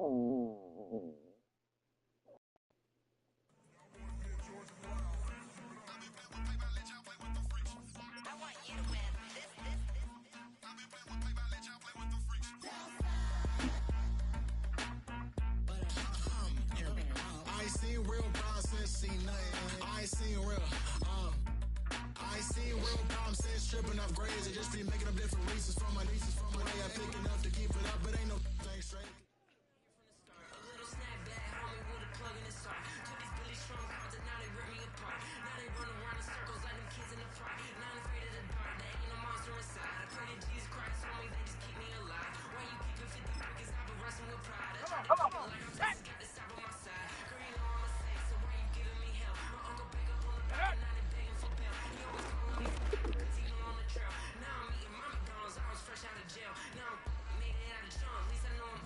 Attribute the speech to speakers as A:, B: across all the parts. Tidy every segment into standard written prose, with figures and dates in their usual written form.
A: I ain't seen real problems since seen nothing. I ain't seen real, I ain't seen real problems since stripping off grades. I just be making up different reasons for my nieces, for my way. I pick enough to keep it up, but ain't no thing straight. A little snapback, homie, with a plug in the sock. Took these Billy Strong cards and now they rip me apart. Now they run around in circles like them kids in the park. Now I'm afraid of the dark, there ain't no monster inside. I pray that Jesus Christ, homie, they just keep me alive. Why you keeping 50 brickets? I've been wrestling with pride. I tried to keep it like I'm Texas, got this stop on my side. Girl, you know I'm a saint, so why you giving me hell? My uncle back up on the block and now they begging for bail. He always calling me cause he know on the trail. Now I'm eating my McDonald's, I was fresh out of jail. Now I'm made it out of junk, at least I know I'm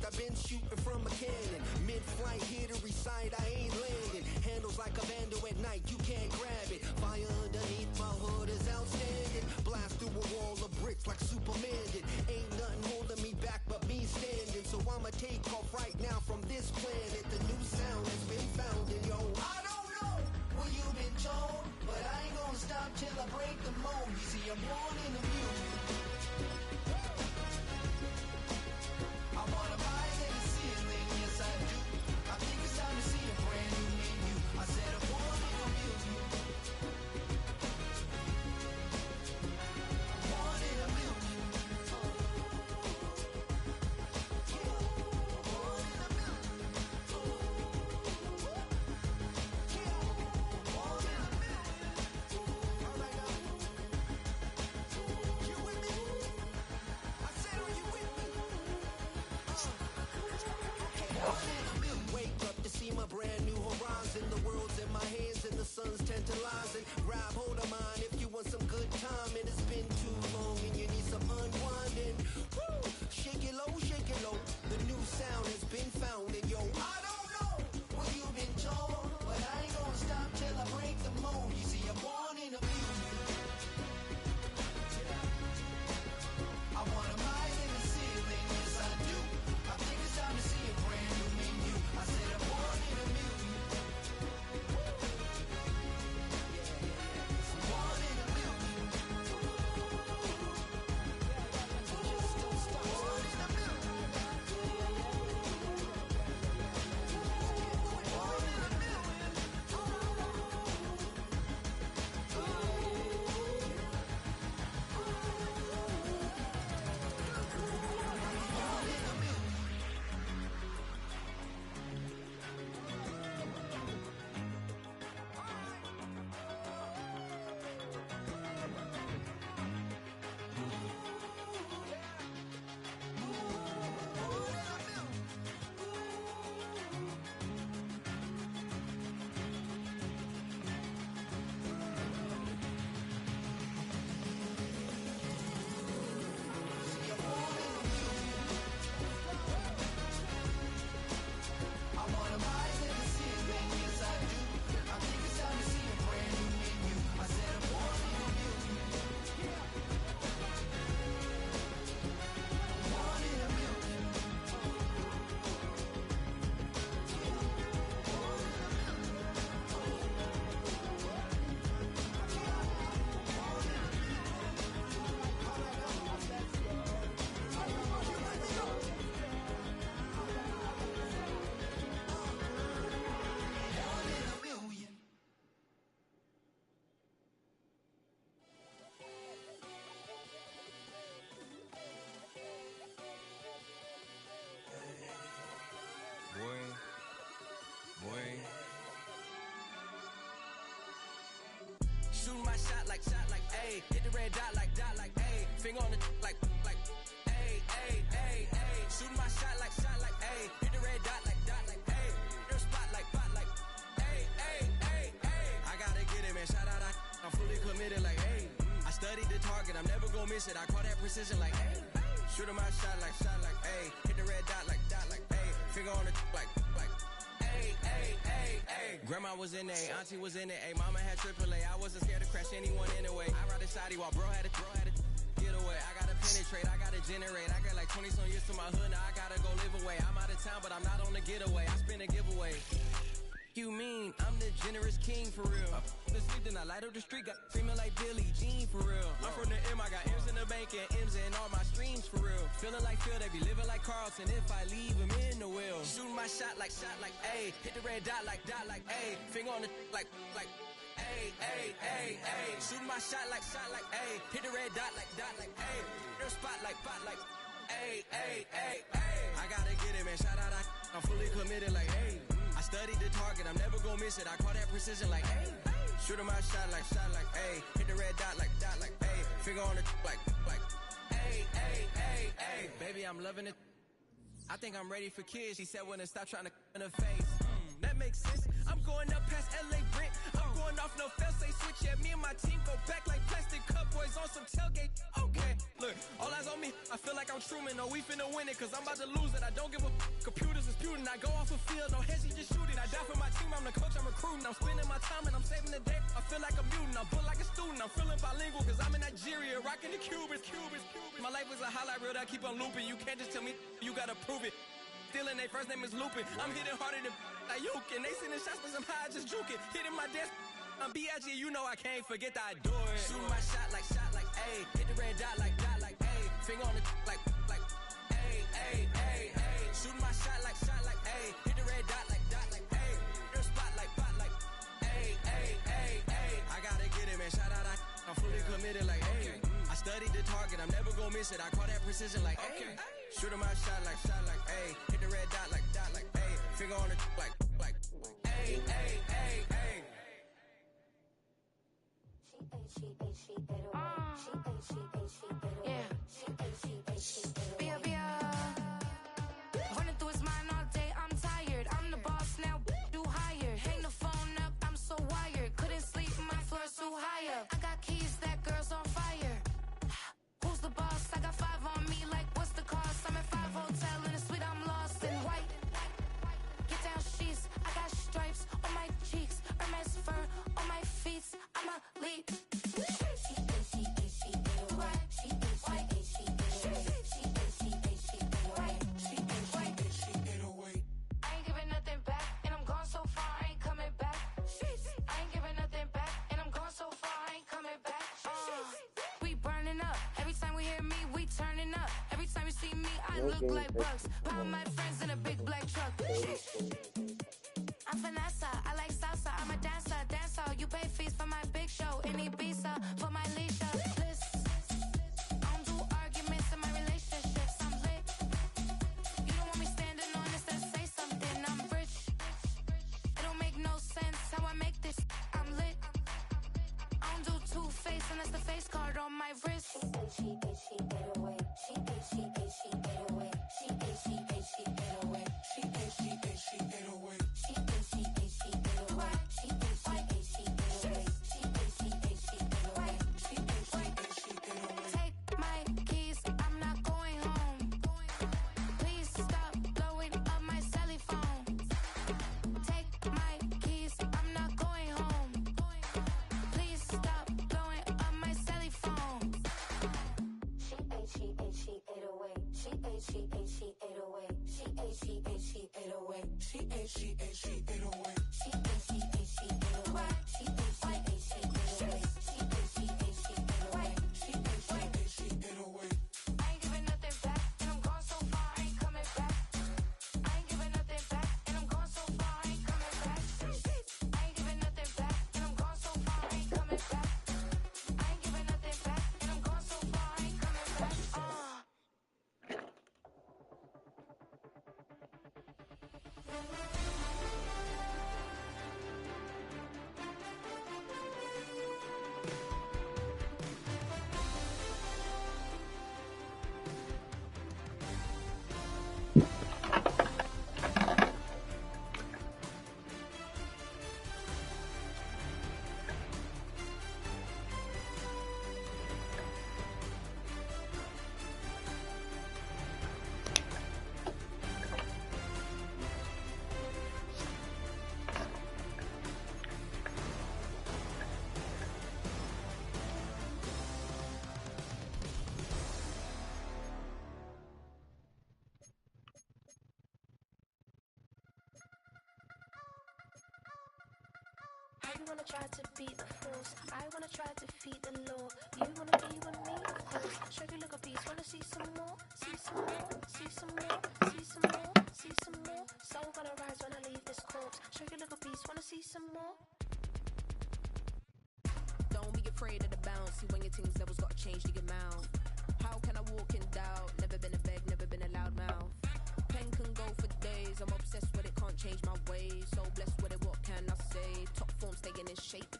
A: I've been shooting from a cannon. Mid-flight, here to recite, I ain't landing. Handles like a vandal at night, you can't grab it. Fire underneath my hood is outstanding. Blast through a wall of bricks like Superman did. Ain't nothing holding me back but me standing. So I'ma take off right now from this planet. The new sound has been found in yo. I don't know what you've been told, but I ain't gonna stop till I break the mold. You see, I'm born in the music. I wanna rise in the ceiling, yes I do. I think it's time to see a brand new me and you. I said I'm born in the music. Born in the music. Born in the music. Born in the music. All right now. You Shooting my shot like, ayy. Hit the red dot like, ayy. Finger on the like, ayy, ayy, ayy, ayy. Shooting my shot like, ayy. Hit the red dot like, ayy. Your spot like, ayy, ayy, ayy, ayy. I gotta get it, man. Shout out, I'm fully committed like, ayy. I studied the target, I'm never gonna miss it. I call that precision like, ayy. Shooting my shot like, ayy. Hit the red dot like, ayy. Finger on the like, ayy, ayy, ayy, ayy. Grandma was in A, auntie was in A, mama had AAA. I wasn't scared to crash anyone anyway. I ride a shotty while bro had a get away. I gotta penetrate, I gotta generate. I got like 20 some years to my hood, now I gotta go live away. I'm out of town, but I'm not on the getaway. I spin a giveaway. You mean I'm the generous king for real? The sleep, then I light up the street, got screaming like Billie Jean for real. I'm from the M, I got M's in the bank and M's in all my streams for real. Feeling like Phil, they be living like Carlton if I leave him in the wheel. Shooting my shot like, ayy. Hit the red dot like, ayy. Finger on the like, ayy, ayy, ayy, ayy. Shooting my shot like, ayy. Hit the red dot like, ayy. Your spot like, ayy, ayy, ayy, ayy. I gotta get it, man. Shout out, I'm fully committed like, ayy. I studied the target, I'm never gonna miss it. I call that precision like, ayy. Shooting my shot like, ayy. Hit the red dot like, ayy. Finger on the like, ayy, ayy, ayy, ayy. Baby, I'm loving it. I think I'm ready for kids. She said when to stop trying to in her face. That makes sense. I'm going up past LA Brent. I'm going off no fail, say switch. Yeah, me and my team go back like plastic cup boys on some tailgate. Okay, look, all eyes on me. I feel like I'm Truman. No, we finna win it, cause I'm about to lose it. I don't give a computers is putin'. I go off a field, no heads, just shooting. I die for my team, I'm the coach, I'm recruiting. I'm spending my time and I'm saving the day. I feel like a mutant, I'm built like a student. I'm feeling bilingual, cause I'm in Nigeria, rocking the Cubans. My life is a highlight reel that I keep on looping. You can't just tell me, you gotta prove it. Stealing, their first name is Lupin. I'm hitting harder than Ayukin. They sending shots for some high, just juke it. Hitting my desk, I'm B.I.G. You know I can't forget that I do it. Shooting my shot like, ayy. Hit the red dot like, ayy. Finger on the like, ayy, ayy, ayy, ayy. Shooting my shot like, ayy. Hit the red dot like, ayy. Your spot like, ayy, ayy, ayy, ayy. I gotta get it, man. Shout out, I'm fully committed like, ayy. I studied the target, I'm never gonna miss it. I call that precision like, ayy. Shooting my shot like, ayy. Hit the red dot like, ayy. Finger on the like, ayy, ayy, ayy, ayy.
B: Running through his mind all day, I'm tired. I'm the boss now, do higher. Hang the phone up, I'm so wired. Couldn't sleep, my floor's too high up. I got keys, that girl's on fire. Who's the boss? I got 5 on me, like what's the cost? I'm at 5 hotel in a suite, I'm lost in white. Get down sheets, I got stripes on my cheeks, Hermes fur on my feet. I'm a lead. I ain't giving nothing back, and I'm gone so far, I ain't coming back. I ain't giving nothing back, and I'm gone so far, I ain't coming back. We burning up. Every time we hear me, we turning up. Every time you see me, I look like bugs. Pound my friends in a big black truck. I'm Vanessa, I like salsa. I'm a dancer. You pay fees for my big show in Ibiza for my leisure. I don't do arguments in my relationships. I'm lit. You don't want me standing on this and say something. I'm rich. It don't make no sense how I make this. I'm lit. I don't do two-face unless the face card on my wrist. She get away. She get away. She get away. She get away. Take my keys, I'm not going home. Please stop blowing up my celly phone. Take my keys, I'm not going home. Please stop blowing up my celly phone. She ate away. She ate away. She ate away. She ate away. wanna try to beat the force. I wanna try to defeat the law. You wanna be with me, of course. Show you look a piece. Wanna see some more? See some more? See some more? See some more? See some more? Soul gonna rise when I leave this corpse. Show you look a piece. Wanna see some more?
C: Don't be afraid of the bounce. See when your things levels gotta change to your mouth. How can I walk in doubt? Never been a beg, never been a loud mouth. Pen can go for days. I'm obsessed with it, can't change my ways. So blessed with it, what can I say? Top form staying in shape.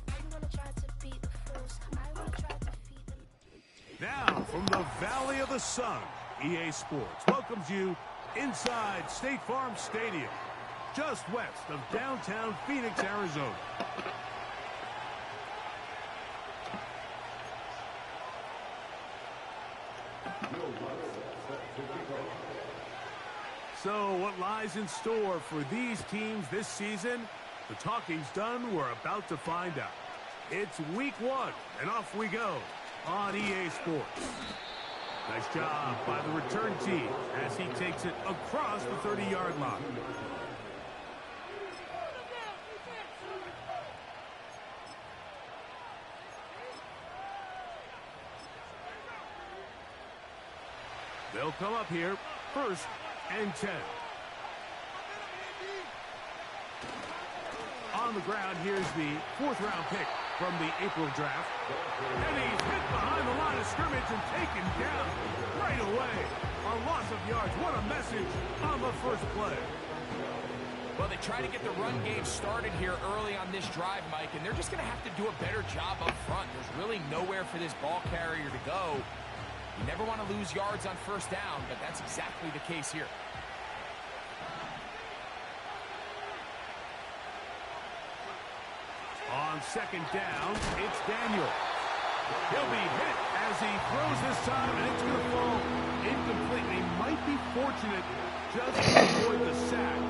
B: I wanna try to beat the force. I wanna try to defeat the.
D: Now, from the Valley of the Sun, EA Sports welcomes you inside State Farm Stadium, just west of downtown Phoenix, Arizona. So, what lies in store for these teams this season? The talking's done, we're about to find out. It's week 1, and off we go on EA Sports. Nice job by the return team as he takes it across the 30-yard line. They'll come up here, 1st and 10. On the ground, here's the 4th-round pick from the April draft. And he's hit behind the line of scrimmage and taken down right away. A loss of yards. What a message on the first play.
E: Well, they try to get the run game started here early on this drive, Mike, and they're just going to have to do a better job up front. There's really nowhere for this ball carrier to go. You never want to lose yards on 1st down, but that's exactly the case here.
D: On 2nd down, it's Daniel. He'll be hit as he throws this time, and it's going to fall incompletely. Might be fortunate just to avoid the sack,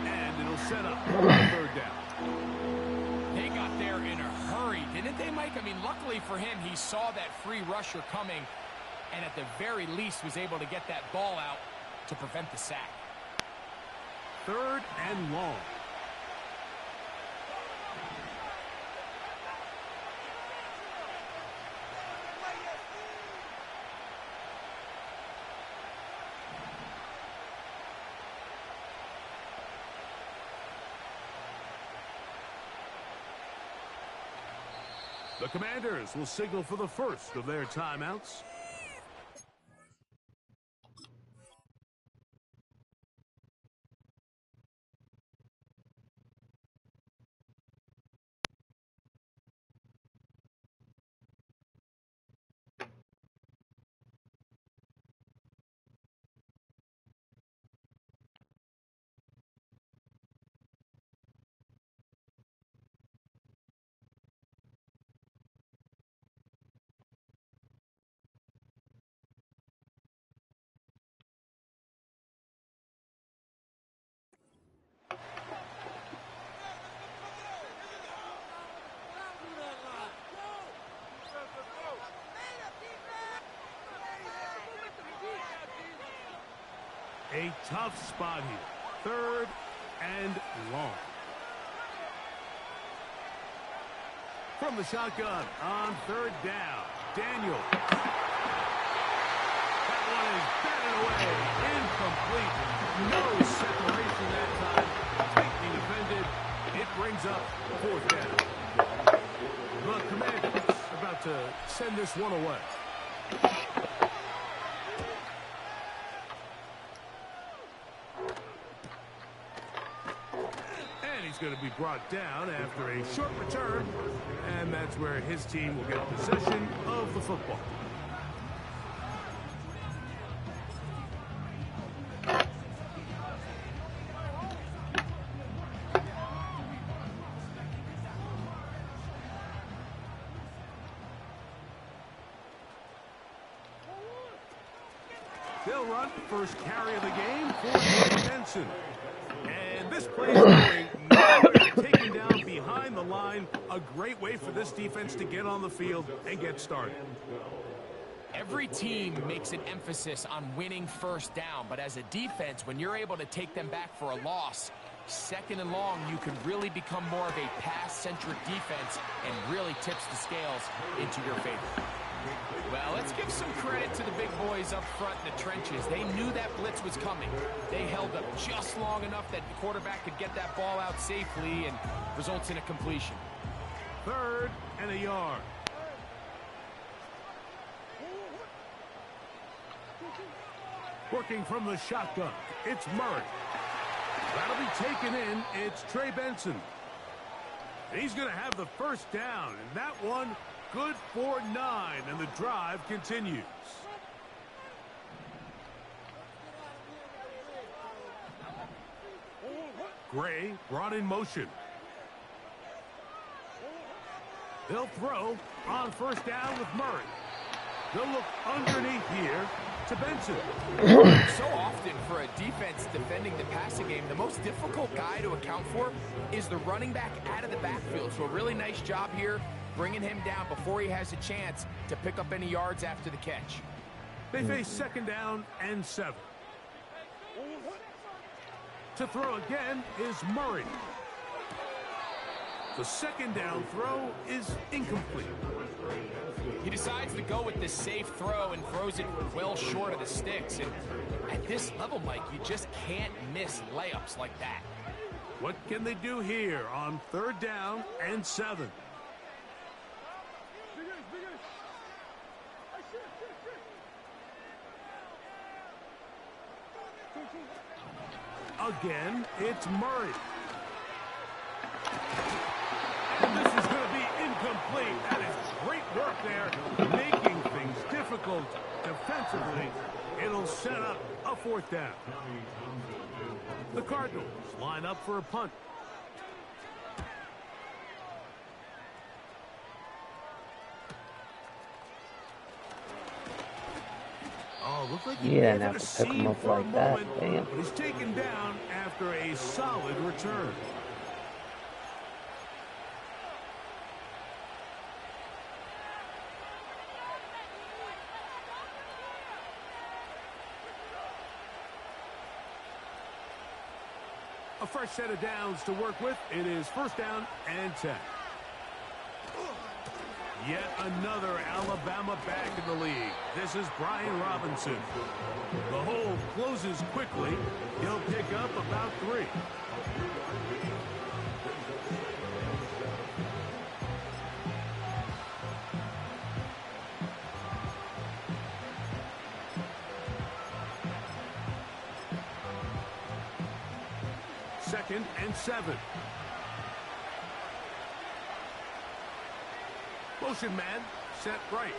D: and it'll set up the 3rd down.
E: They got there in a hurry, didn't they, Mike? I mean, luckily for him, he saw that free rusher coming, and at the very least was able to get that ball out to prevent the sack.
D: 3rd and long. The Commanders will signal for the first of their timeouts. A tough spot here. 3rd and long. From the shotgun on 3rd down. Daniel. That one is batted away. Incomplete. No separation that time. Tightly defended. It brings up 4th down. The Commanders about to send this one away. Going to be brought down after a short return, and that's where his team will get possession of the football. They'll run first carry of the game for Benson. And this play is going nowhere. Taken down behind the line. A great way for this defense to get on the field and get started.
E: Every team makes an emphasis on winning 1st down, but as a defense, when you're able to take them back for a loss, second and long, you can really become more of a pass-centric defense and really tips the scales into your favor. Well, let's give some credit to the big boys up front in the trenches. They knew that blitz was coming. They held up just long enough that the quarterback could get that ball out safely and results in a completion.
D: 3rd and a yard. Working from the shotgun, it's Murray. That'll be taken in. It's Trey Benson. He's going to have the first down, and that one good for 9, and the drive continues. Gray brought in motion. They'll throw on first down with Murray. They'll look underneath here to Benson.
E: So often for a defense defending the passing game, the most difficult guy to account for is the running back out of the backfield. So a really nice job here bringing him down before he has a chance to pick up any yards after the catch.
D: They face 2nd down and 7. To throw again is Murray. The 2nd down throw is incomplete.
E: He decides to go with this safe throw and throws it well short of the sticks. And at this level, Mike, you just can't miss layups like that.
D: What can they do here on 3rd down and 7? Again, it's Murray. And this is going to be incomplete. That is great work there, making things difficult defensively. It'll set up a 4th down. The Cardinals line up for a punt. Oh, looks like he
F: Yeah,
D: gave
F: now
D: it a
F: to pick him
D: seam
F: up
D: for a
F: like that,
D: moment,
F: damn.
D: but he's taken down after a solid return. A fresh set of downs to work with. It is 1st down and 10. Yet another Alabama back in the league. This is Brian Robinson. The hole closes quickly. He'll pick up about 3. Second and 7. Motion man, set right.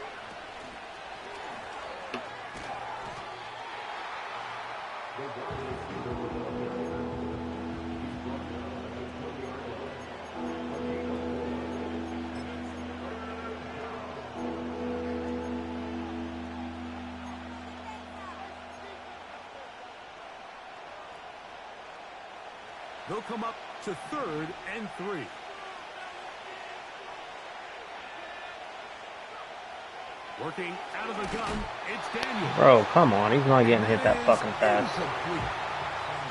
D: They'll come up to 3rd and 3. Working out of the gun, it's Daniel.
F: Bro, come on. He's not getting hit that fucking fast.
E: I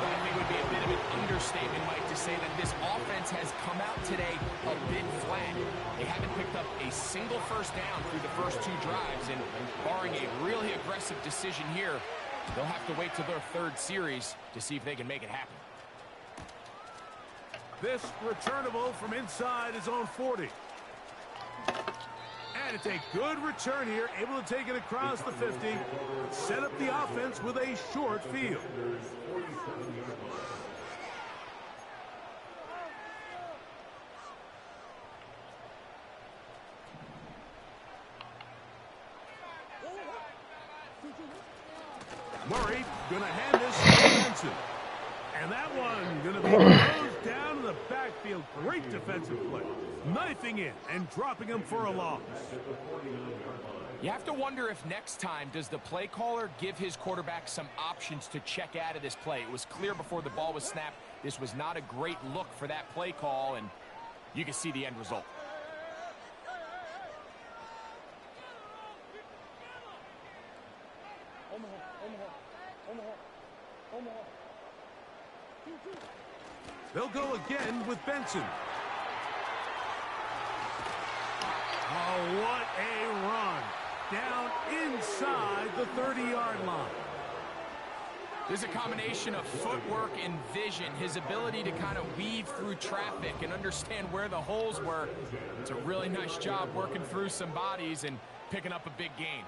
E: think it would be a bit of an understatement, Mike, to say that this offense has come out today a bit flat. They haven't picked up a single first down through the first 2 drives, and barring a really aggressive decision here, they'll have to wait till their 3rd series to see if they can make it happen.
D: This returnable from inside his own 40. And it's a good return here, able to take it across the 50, set up the offense with a short field. Murray gonna hand this to Benson. And that one gonna be closed down in the backfield. Great defensive play. Knifing in and dropping him for a loss.
E: You have to wonder if next time, does the play caller give his quarterback some options to check out of this play? It was clear before the ball was snapped, this was not a great look for that play call, and you can see the end result.
D: They'll go again with Benson. Oh, what a run. Down inside the 30-yard line.
E: There's a combination of footwork and vision, his ability to kind of weave through traffic and understand where the holes were. It's a really nice job working through some bodies and picking up a big gain.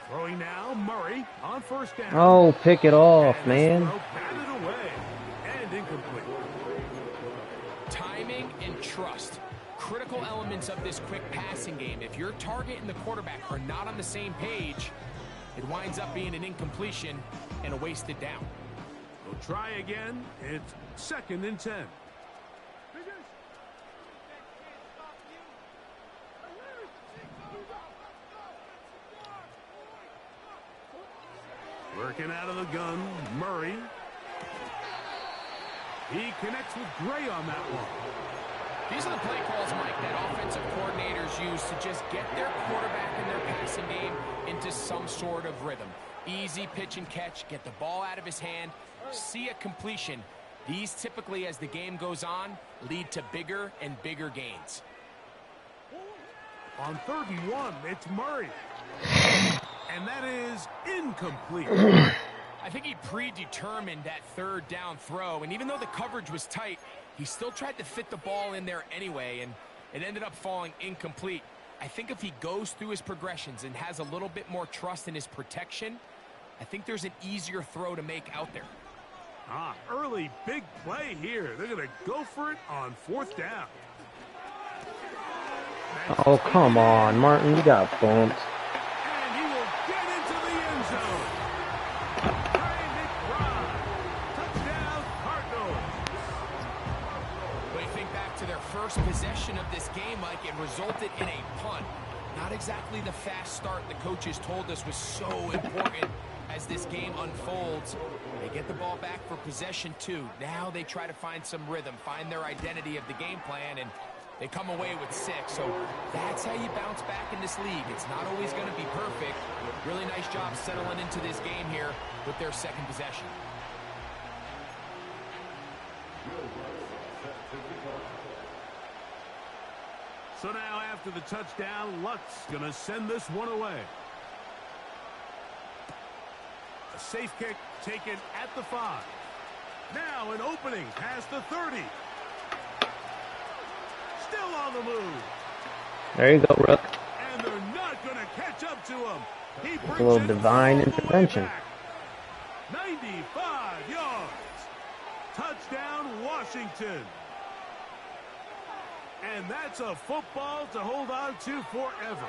D: Throwing now, Murray on first down.
F: Oh, pick it off,
D: And
F: man.
D: this throw batted away and incomplete.
E: Timing and trust. Critical elements of this quick passing game. If your target and the quarterback are not on the same page, it winds up being an incompletion and a wasted down.
D: We'll try again. It's 2nd and 10. Working out of the gun, Murray. He connects with Gray on that one.
E: These are the play calls, Mike, that offensive coordinators use to just get their quarterback and their passing game into some sort of rhythm. Easy pitch and catch, get the ball out of his hand, see a completion. These typically, as the game goes on, lead to bigger and bigger gains.
D: On 3rd and 1, it's Murray. And that is incomplete.
E: I think he predetermined that 3rd down throw, and even though the coverage was tight, he still tried to fit the ball in there anyway, and it ended up falling incomplete. I think if he goes through his progressions and has a little bit more trust in his protection, I think there's an easier throw to make out there.
D: Early big play here. They're going to go for it on 4th down.
F: Oh, come on, Martin. You got bumped.
D: And he will get into the end zone. Touchdown, Cardinals.
E: When you think back to their first possession of this game, Mike, it resulted in a punt. Not exactly the fast start the coaches told us was so important as this game unfolds. They get the ball back for possession 2. Now they try to find some rhythm, find their identity of the game plan, and they come away with 6. So that's how you bounce back in this league. It's not always going to be perfect. Really nice job settling into this game here with their 2nd possession.
D: So now after the touchdown, Luck's going to send this one away. A safe kick taken at the 5. Now an opening past the 30. Still on the move.
F: There you go, Rook.
D: And they're not going to catch up to him. He brings
F: A little
D: it
F: divine
D: all the way
F: intervention.
D: back. 95 yards. Touchdown, Washington. And that's a football to hold on to forever.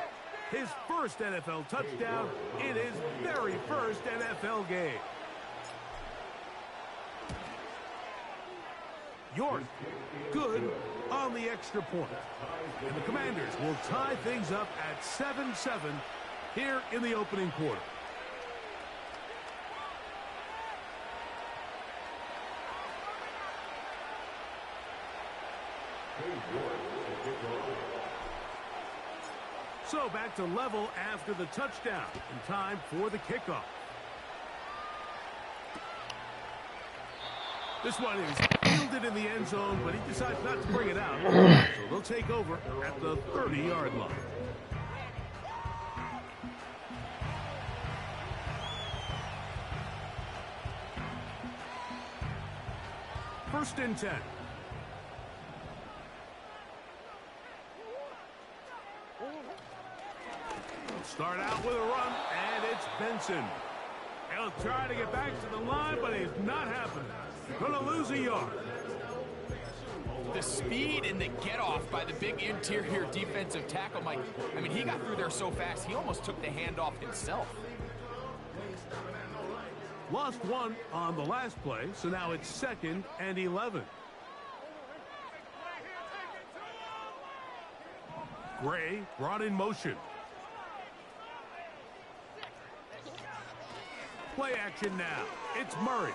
D: His first NFL touchdown in his very first NFL game. York, good on the extra point. And the Commanders will tie things up at 7-7 here in the opening quarter. So back to level after the touchdown, and time for the kickoff. This one is fielded in the end zone, but he decides not to bring it out. So they'll take over at the 30-yard line. First and 10. Start out with a run, and it's Benson. He'll try to get back to the line, but it's not happening. Gonna lose a yard.
E: The speed and the get-off by the big interior defensive tackle, Mike. I mean, he got through there so fast, he almost took the handoff himself.
D: Lost one on the last play, so now it's 2nd and 11. Gray brought in motion. Play action now. It's Murray.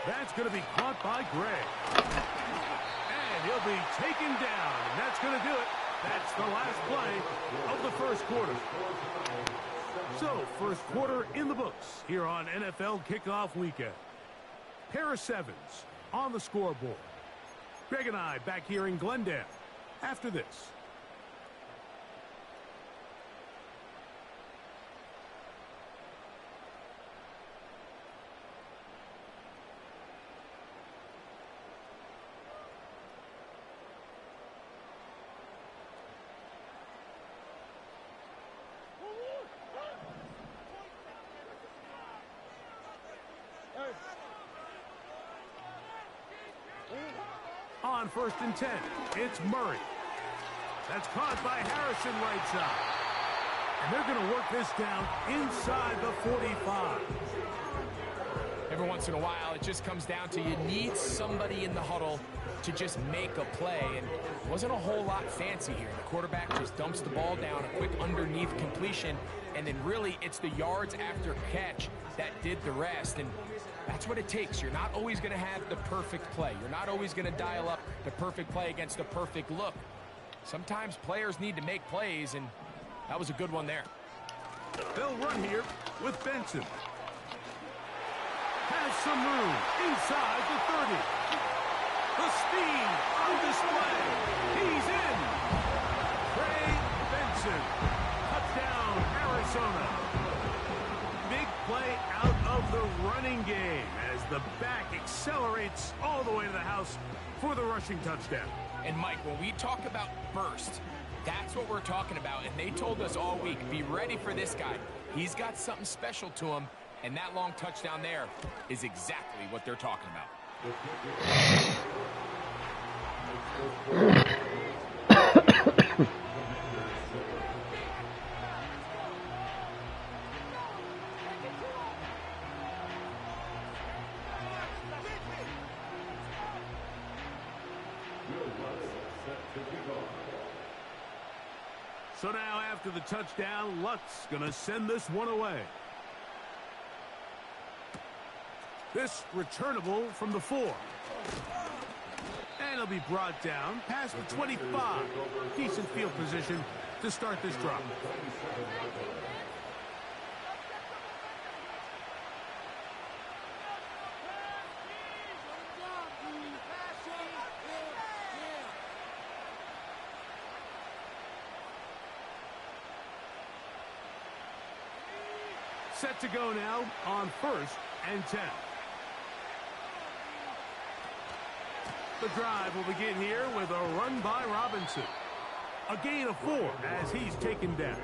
D: That's going to be caught by Gray. And he'll be taken down. And that's going to do it. That's the last play of the first quarter. So, first quarter in the books here on NFL Kickoff Weekend. Pair of sevens on the scoreboard. Greg and I back here in Glendale after this. On 1st and 10, it's Murray. That's caught by Harrison right side. And they're going to work this down inside the 45.
E: Every once in a while, it just comes down to you need somebody in the huddle to just make a play. And it wasn't a whole lot fancy here. The quarterback just dumps the ball down, a quick underneath completion, and then really it's the yards after catch that did the rest. And that's what it takes. You're not always going to have the perfect play. You're not always going to dial up the perfect play against the perfect look. Sometimes players need to make plays, and that was a good one there.
D: They'll run here with Benson. Has some room inside the 30. The speed on display. He's in. Trey Benson. Touchdown, Arizona. Big play out of the running game as the back accelerates all the way to the house for the rushing touchdown.
E: And Mike, when we talk about burst, that's what we're talking about. And they told us all week, be ready for this guy. He's got something special to him. And that long touchdown there is exactly what they're talking about.
D: So now after the touchdown, Lutz gonna send this one away. This returnable from the 4. And it'll be brought down past the 25. Decent field position to start this drive. Set to go now on 1st and 10. The drive will begin here with a run by Robinson. A gain of 4 as he's taken down.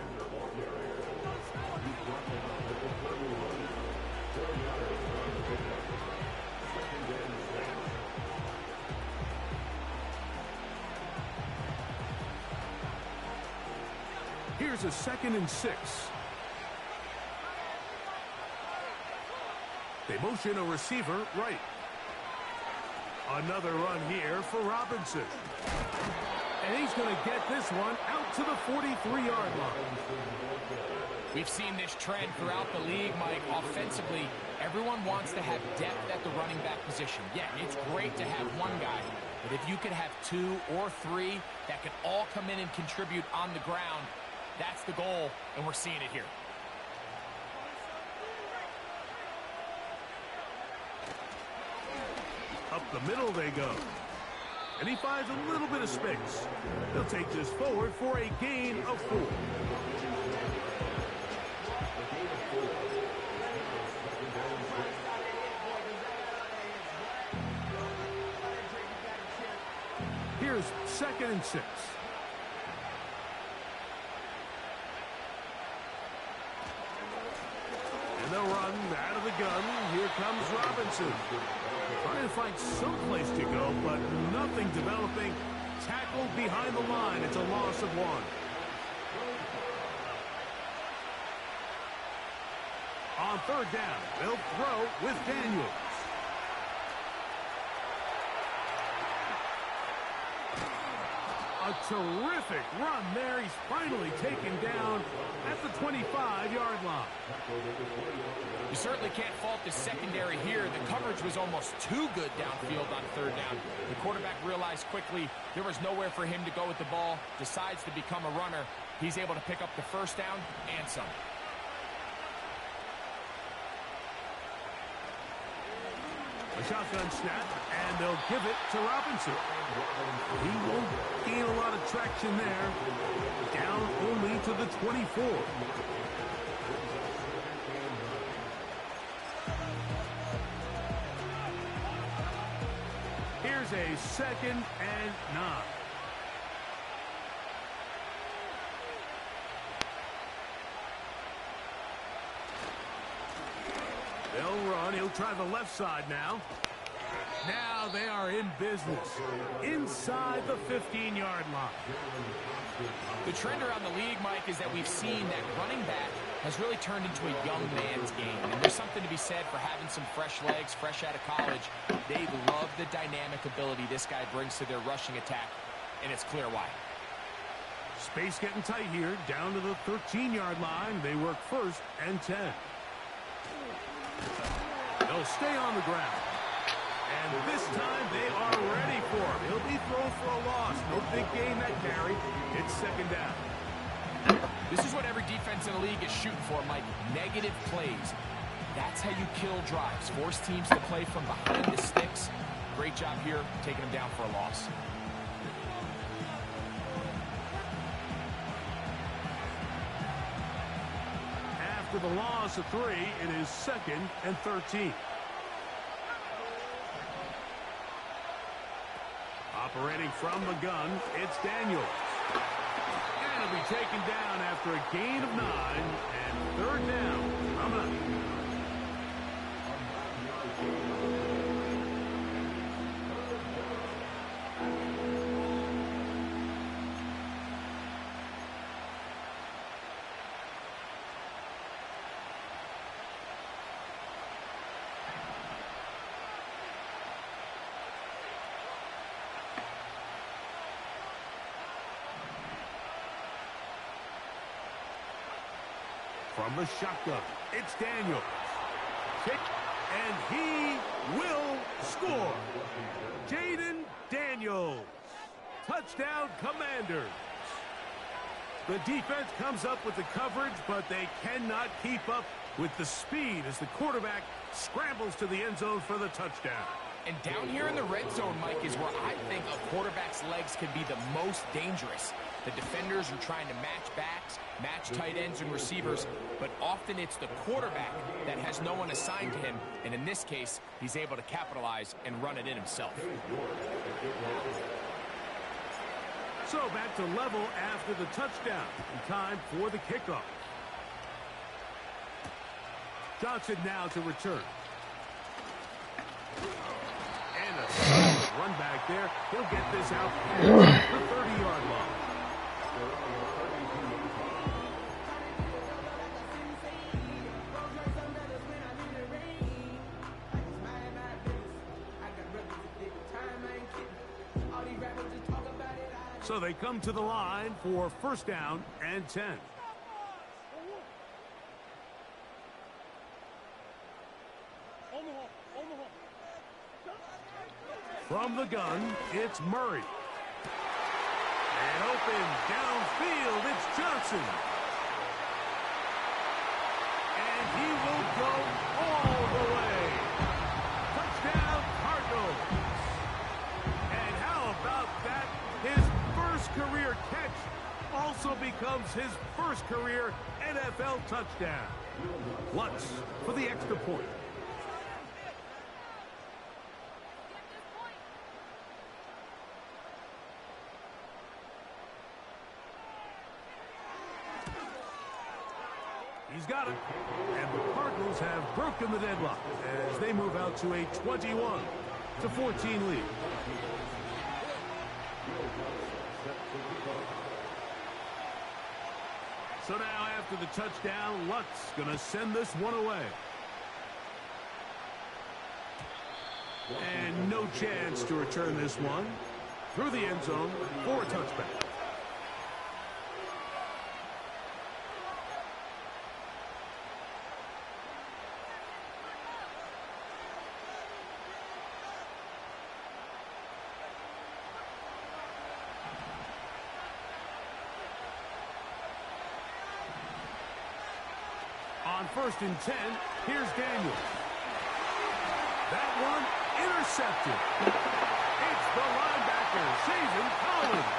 D: Here's a 2nd and 6. They motion a receiver right. Another run here for Robinson. And he's going to get this one out to the 43-yard line.
E: We've seen this trend throughout the league, Mike. Offensively, everyone wants to have depth at the running back position. Yeah, it's great to have one guy, but if you could have 2 or 3 that could all come in and contribute on the ground, that's the goal, and we're seeing it here.
D: Up the middle they go. And he finds a little bit of space. He'll take this forward for a gain of 4. Here's 2nd and 6. And they'll run out of the gun. Here comes Robinson. Trying to find some place to go, but nothing developing. Tackled behind the line. It's a loss of 1. On 3rd down, they'll throw with Daniels. A terrific run there. He's finally taken down at the 25-yard line.
E: You certainly can't fault the secondary here. The coverage was almost too good downfield on 3rd down. The quarterback realized quickly there was nowhere for him to go with the ball, decides to become a runner. He's able to pick up the 1st down and some.
D: A shotgun snap, and they'll give it to Robinson. He won't gain a lot of traction there. Down only to the 24. Here's a 2nd and 9. They'll run. He'll try the left side now. Now they are in business. Inside the 15-yard line.
E: The trend around the league, Mike, is that we've seen that running back has really turned into a young man's game. And there's something to be said for having some fresh legs, fresh out of college. They love the dynamic ability this guy brings to their rushing attack, and it's clear why.
D: Space getting tight here. Down to the 13-yard line. They work 1st and 10. They'll stay on the ground. And this time they are ready for him. He'll be thrown for a loss. No big gain that carry. It's 2nd down.
E: This is what every defense in the league is shooting for, Mike. Negative plays. That's how you kill drives. Force teams to play from behind the sticks. Great job here, taking them down for a loss.
D: After the loss of 3, it is 2nd and 13. Operating from the gun, it's Daniels. And he'll be taken down after a gain of 9 and 3rd down. Coming up. From the shotgun, it's Daniels. Kick, and he will score. Jaden Daniels. Touchdown, Commanders. The defense comes up with the coverage, but they cannot keep up with the speed as the quarterback scrambles to the end zone for the touchdown.
E: And down here in the red zone, Mike, is where I think a quarterback's legs can be the most dangerous. The defenders are trying to match backs, match tight ends and receivers, but often it's the quarterback that has no one assigned to him, and in this case, he's able to capitalize and run it in himself.
D: So back to level after the touchdown. In time for the kickoff. Johnson now to return. And a solid run back there. He'll get this out past the 30-yard line. So they come to the line for 1st down and 10. From the gun, it's Murray. And open downfield, it's Johnson. And he will go all the way. Touchdown, Cardinals. And how about that? His first career catch also becomes his first career NFL touchdown. Lutz for the extra point. He's got it. And the Cardinals have broken the deadlock as they move out to a 21-14 lead. So now after the touchdown, Lutz going to send this one away. And no chance to return this one through the end zone for a touchback. On 1st and 10, here's Daniels. That one intercepted. It's the linebacker, Shaven Collins.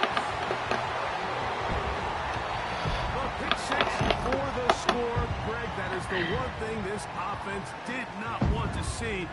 D: The pick six for the score. Greg, that is the one thing this offense did not want to see.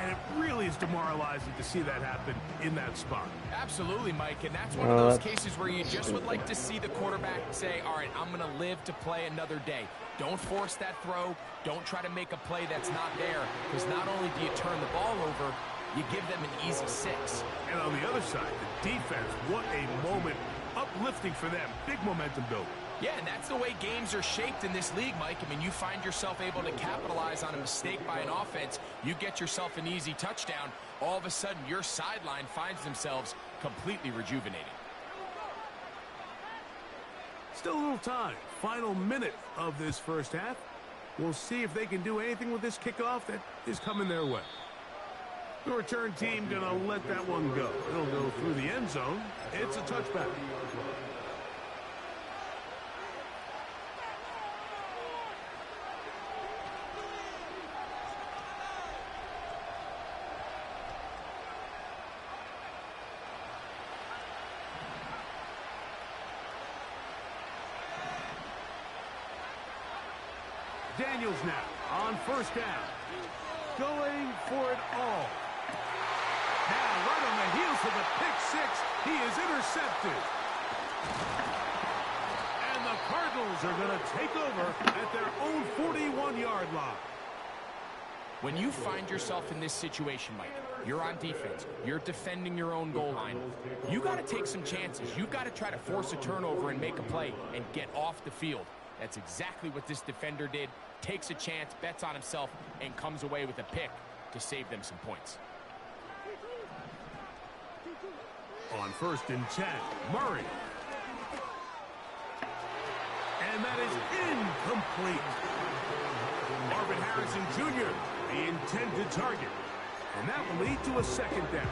D: And it really is demoralizing to see that happen in that spot.
E: Absolutely, Mike, and that's one of those cases where you just would like to see the quarterback say, all right, I'm going to live to play another day. Don't force that throw. Don't try to make a play that's not there, because not only do you turn the ball over, you give them an easy 6.
D: And on the other side, the defense, what a moment. Uplifting for them. Big momentum building.
E: Yeah, and that's the way games are shaped in this league, Mike. I mean, you find yourself able to capitalize on a mistake by an offense. You get yourself an easy touchdown. All of a sudden, your sideline finds themselves completely rejuvenated.
D: Still a little time. Final minute of this first half. We'll see if they can do anything with this kickoff that is coming their way. The return team going to let that one go. It'll go through the end zone. It's a touchback. Daniels now on first down. Going for it all. Now, right on the heels of the pick six, he is intercepted. And the Cardinals are going to take over at their own 41-yard line.
E: When you find yourself in this situation, Mike, you're on defense, you're defending your own goal line, you got to take some chances. You've got to try to force a turnover and make a play and get off the field. That's exactly what this defender did. Takes a chance, bets on himself, and comes away with a pick to save them some points.
D: On first and 10, Murray. And that is incomplete. Marvin Harrison Jr., the intended target. And that will lead to a second down.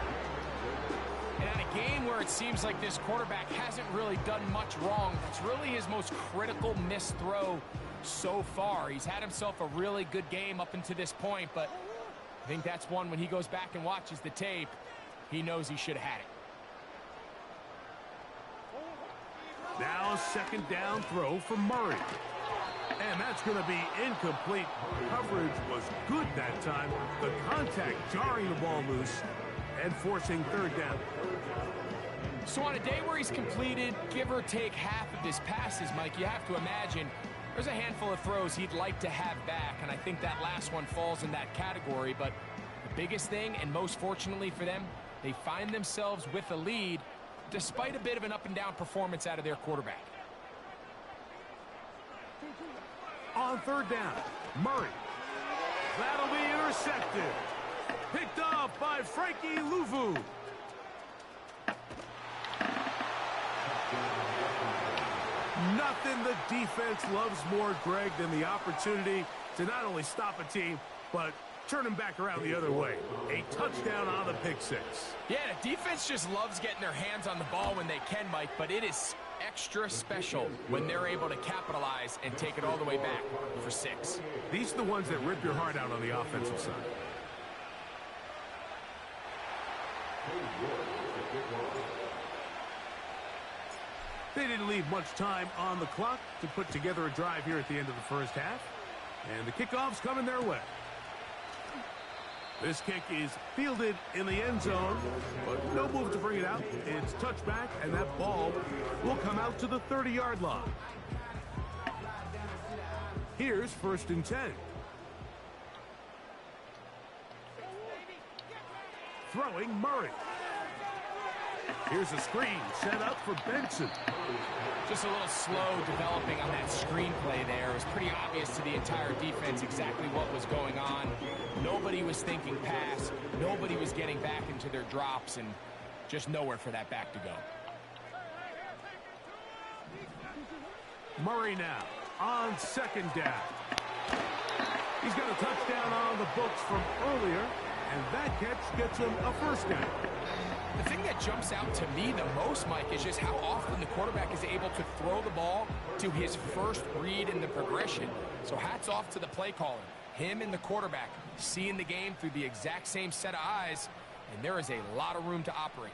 E: And in a game where it seems like this quarterback hasn't really done much wrong, that's really his most critical missed throw so far. He's had himself a really good game up until this point, but I think that's one when he goes back and watches the tape, he knows he should have had it.
D: Now second down throw for Murray. And that's going to be incomplete. Coverage was good that time. The contact jarring the ball loose and forcing third down.
E: So on a day where he's completed, give or take half of his passes, Mike, you have to imagine there's a handful of throws he'd like to have back, and I think that last one falls in that category. But the biggest thing, and most fortunately for them, they find themselves with a lead despite a bit of an up-and-down performance out of their quarterback.
D: On third down, Murray. That'll be intercepted. Picked off by Frankie Louvu. Nothing the defense loves more, Greg, than the opportunity to not only stop a team, but turn them back around the other way. A touchdown on the pick six.
E: Yeah, the defense just loves getting their hands on the ball when they can, Mike, but it is extra special when they're able to capitalize and take it all the way back for 6.
D: These are the ones that rip your heart out on the offensive side. They didn't leave much time on the clock to put together a drive here at the end of the first half. And the kickoff's coming their way. This kick is fielded in the end zone, but no move to bring it out. It's touchback, and that ball will come out to the 30-yard line. Here's first and 10. Throwing Murray. Here's a screen set up for Benson.
E: Just a little slow developing on that screenplay there. It was pretty obvious to the entire defense exactly what was going on. Nobody was thinking pass. Nobody was getting back into their drops, and just nowhere for that back to go.
D: Murray now on second down. He's got a touchdown on the books from earlier, and that catch gets him a first down.
E: The thing that jumps out to me the most, Mike, is just how often the quarterback is able to throw the ball to his first read in the progression. So hats off to the play caller. Him and the quarterback seeing the game through the exact same set of eyes, and there is a lot of room to operate.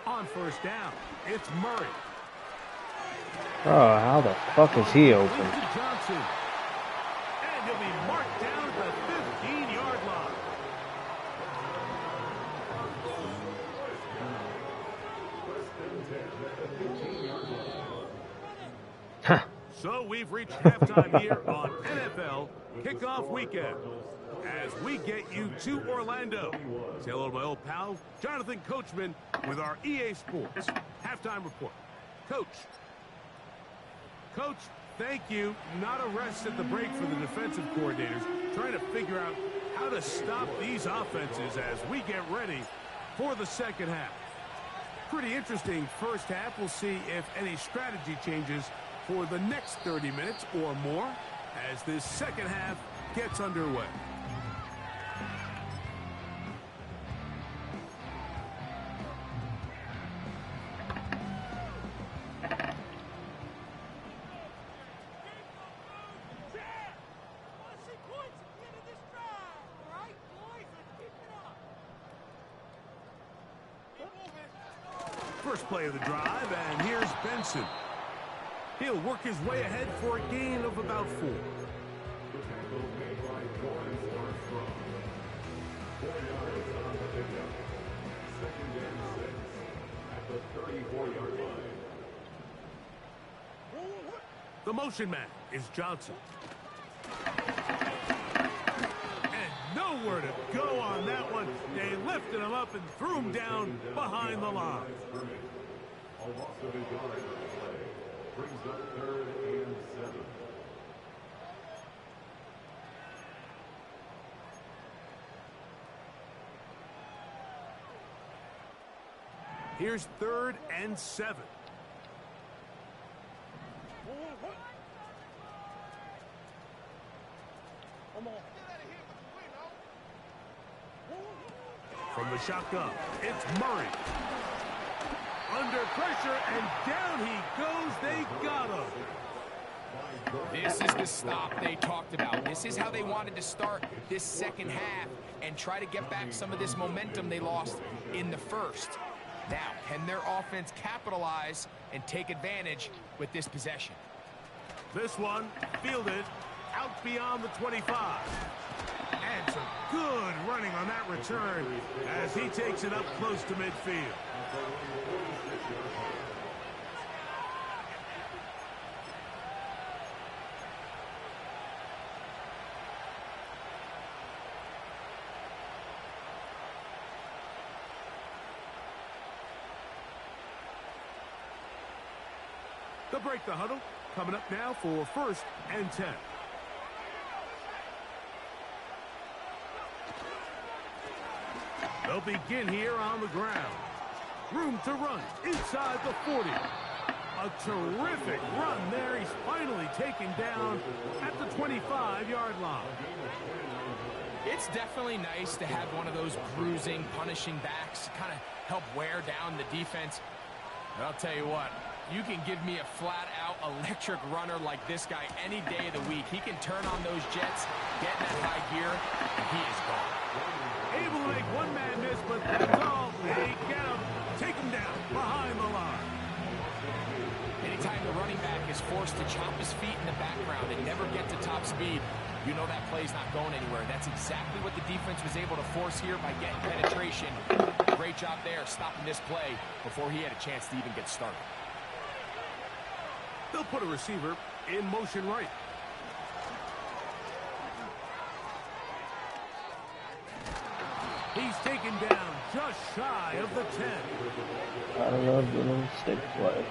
D: On first down, it's Murray.
F: Oh, how the fuck is he open?
D: To Johnson. And he'll be marked down at the 15-yard line. So we've reached halftime here on NFL Kickoff Weekend as we get you to Orlando. Say hello to my old pal, Jonathan Coachman, with our EA Sports halftime report. Coach, thank you. Not a rest at the break for the defensive coordinators, trying to figure out how to stop these offenses as we get ready for the second half. Pretty interesting first half. We'll see if any strategy changes for the next 30 minutes or more as this second half gets underway. First play of the drive, and here's Benson. He'll work his way ahead for a gain of about 4. The motion man is Johnson. And nowhere to go on that one. They lifted him up and threw him down behind the line.
G: Brings up 3rd and 7.
D: Here's 3rd and 7. From the shotgun, it's Murray. Under pressure, and down he goes. They got him.
E: This is the stop they talked about. This is how they wanted to start this second half and try to get back some of this momentum they lost in the first. Now, can their offense capitalize and take advantage with this possession?
D: This one fielded out beyond the 25. And some good running on that return as he takes it up close to midfield. They'll break the huddle. Coming up now for 1st and 10. They'll begin here on the ground. Room to run inside the 40. A terrific run there. He's finally taken down at the 25-yard line.
E: It's definitely nice to have one of those bruising, punishing backs to kind of help wear down the defense. But I'll tell you what, you can give me a flat-out electric runner like this guy any day of the week. He can turn on those jets, get in that high gear, and he is gone.
D: Able to make one man miss, but that's all. They get him. Take him down behind the line.
E: Anytime the running back is forced to chop his feet in the background and never get to top speed, you know that play's not going anywhere. That's exactly what the defense was able to force here by getting penetration. Great job there stopping this play before he had a chance to even get started.
D: They'll put a receiver in motion right. He's taken down just shy of the 10.
F: I love the little stick play.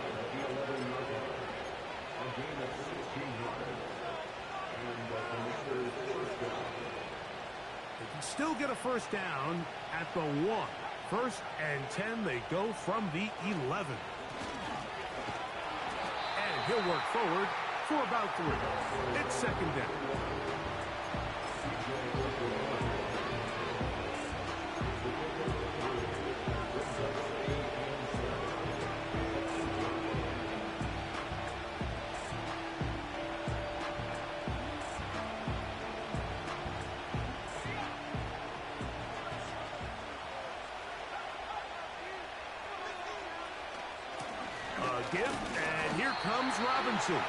D: They can still get a first down at the 1. 1st and 10, they go from the 11. And he'll work forward for about 3. It's 2nd down. give, and here comes Robinson.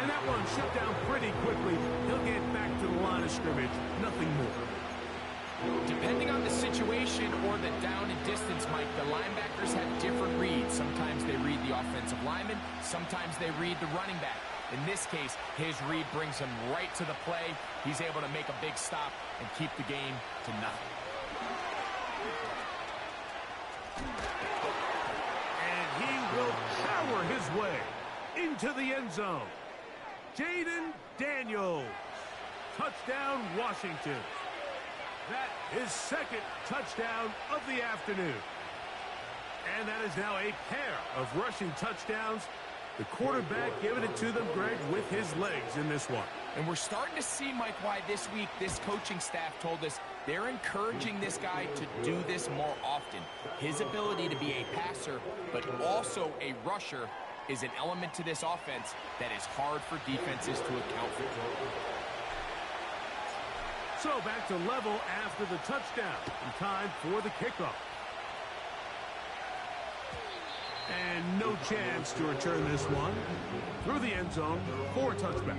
D: And that one shut down pretty quickly. He'll get back to the line of scrimmage, nothing more.
E: Depending on the situation or the down and distance, Mike, the linebackers have different reads. Sometimes they read the offensive lineman, sometimes they read the running back. In this case, his read brings him right to the play. He's able to make a big stop and keep the game to nothing.
D: And he will power his way into the end zone. Jaden Daniels. Touchdown, Washington. That is second touchdown of the afternoon. And that is now a pair of rushing touchdowns. The quarterback giving it to them, Greg, with his legs in this one.
E: And we're starting to see, Mike, why this week this coaching staff told us they're encouraging this guy to do this more often. His ability to be a passer, but also a rusher, is an element to this offense that is hard for defenses to account for.
D: So back to level after the touchdown. In time for the kickoff. And no chance to return this one through the end zone for a touchback.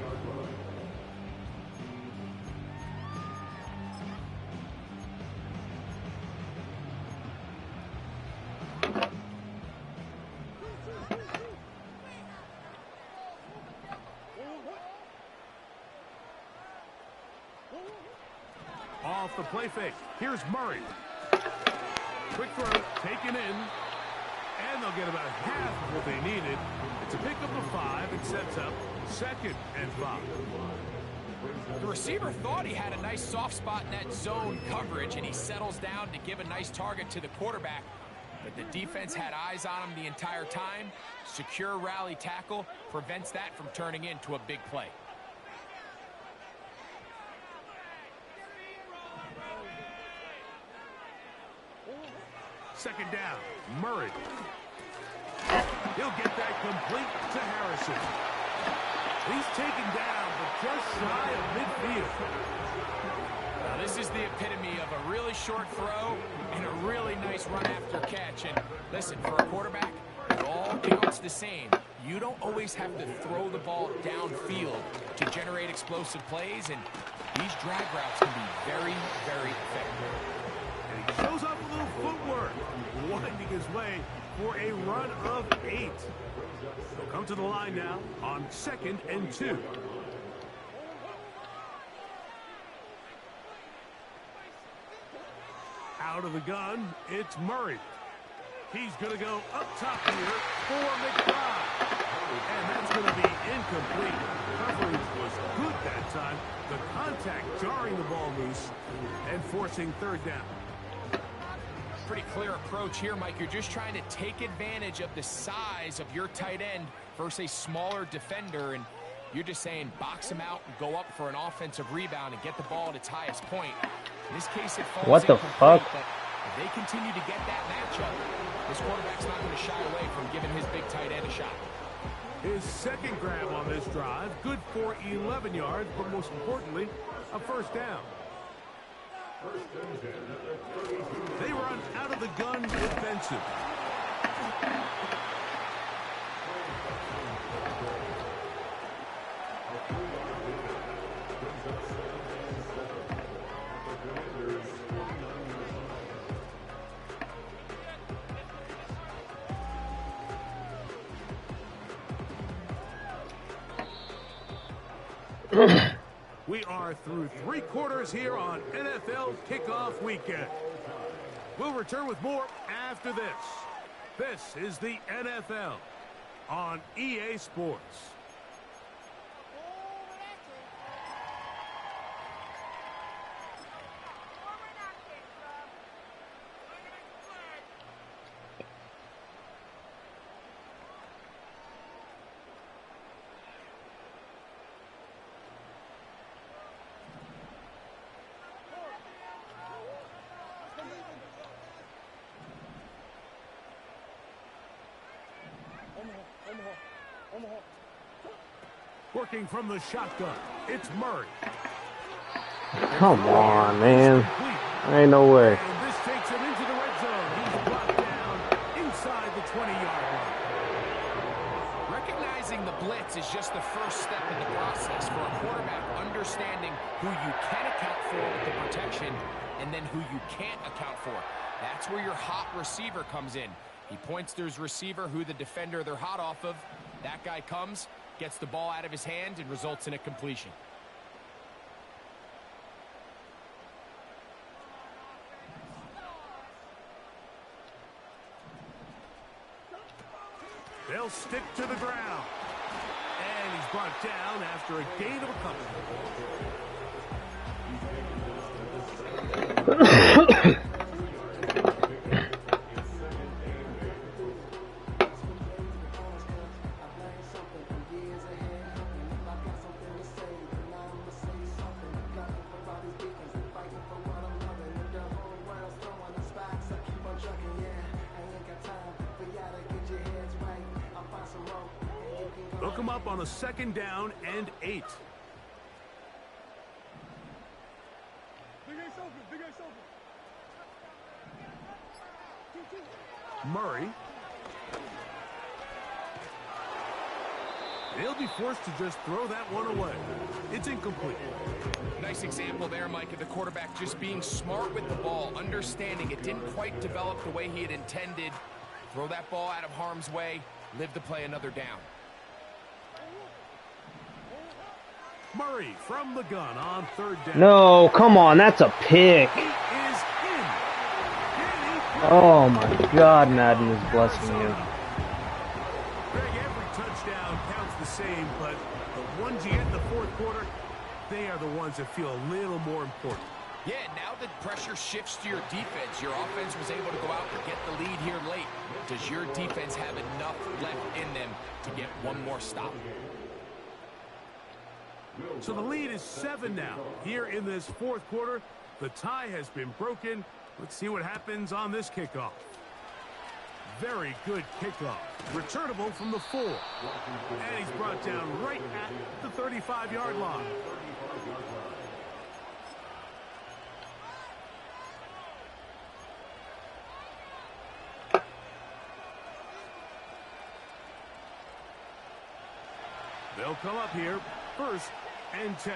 D: Off the play fake. Here's Murray. Quick throw, taken in. And they'll get about half of what they needed. It's a pickup of 5. It sets up 2nd and 5.
E: The receiver thought he had a nice soft spot in that zone coverage, and he settles down to give a nice target to the quarterback. But the defense had eyes on him the entire time. Secure rally tackle prevents that from turning into a big play.
D: Second down, Murray. He'll get that complete to Harrison. He's taken down, but just shy of midfield.
E: Now, this is the epitome of a really short throw and a really nice run after catch. And listen, for a quarterback, it all counts the same. You don't always have to throw the ball downfield to generate explosive plays, and these drag routes can be very, very effective.
D: And he shows off a little footwork, winding his way for a run of 8. They'll come to the line now on 2nd and 2. Out of the gun, it's Murray. He's going to go up top here for McBride. And that's going to be incomplete. Coverage was good that time. The contact jarring the ball loose and forcing 3rd down.
E: Pretty clear approach here, Mike. You're just trying to take advantage of the size of your tight end versus a smaller defender, and you're just saying box him out and go up for an offensive rebound and get the ball at its highest point. In this case, it falls
F: What the fuck?
E: But if they continue to get that matchup, this quarterback's not going to shy away from giving his big tight end a shot.
D: His 2nd grab on this drive, good for 11 yards, but most importantly, a 1st down. They run out of the gun defensive. We are through 3 quarters here on NFL Kickoff Weekend. We'll return with more after this. This is the NFL on EA Sports. Working from the shotgun, it's Murray.
F: Come on, man. Ain't no way.
D: And this takes him into the red zone. He's brought down inside the 20-yard line.
E: just the first step in the process for a quarterback understanding who you can account for with the protection and then who you can't account for. That's where your hot receiver comes in. He points to his receiver, who the defender they're hot off of. That guy comes, gets the ball out of his hand, and results in a completion.
D: They'll stick to the ground. And he's brought down after a gain of a couple. They'll come up on a 2nd down and 8. Murray. They'll be forced to just throw that one away. It's incomplete.
E: Nice example there, Mike, of the quarterback just being smart with the ball, understanding it didn't quite develop the way he had intended. Throw that ball out of harm's way, live to play another down.
D: Murray from the gun on 3rd down.
F: No, come on, that's a pick.
D: He is in.
F: Oh my God, Madden is blessing you.
D: Greg, every touchdown counts the same, but the ones you get in the 4th quarter, they are the ones that feel a little more important.
E: Yeah, now the pressure shifts to your defense. Your offense was able to go out and get the lead here late. Does your defense have enough left in them to get one more stop?
D: So the lead is 7 now. Here in this 4th quarter, the tie has been broken. Let's see what happens on this kickoff. Very good kickoff. Returnable from the 4. And he's brought down right at the 35-yard line. They'll come up here, 1st and 10.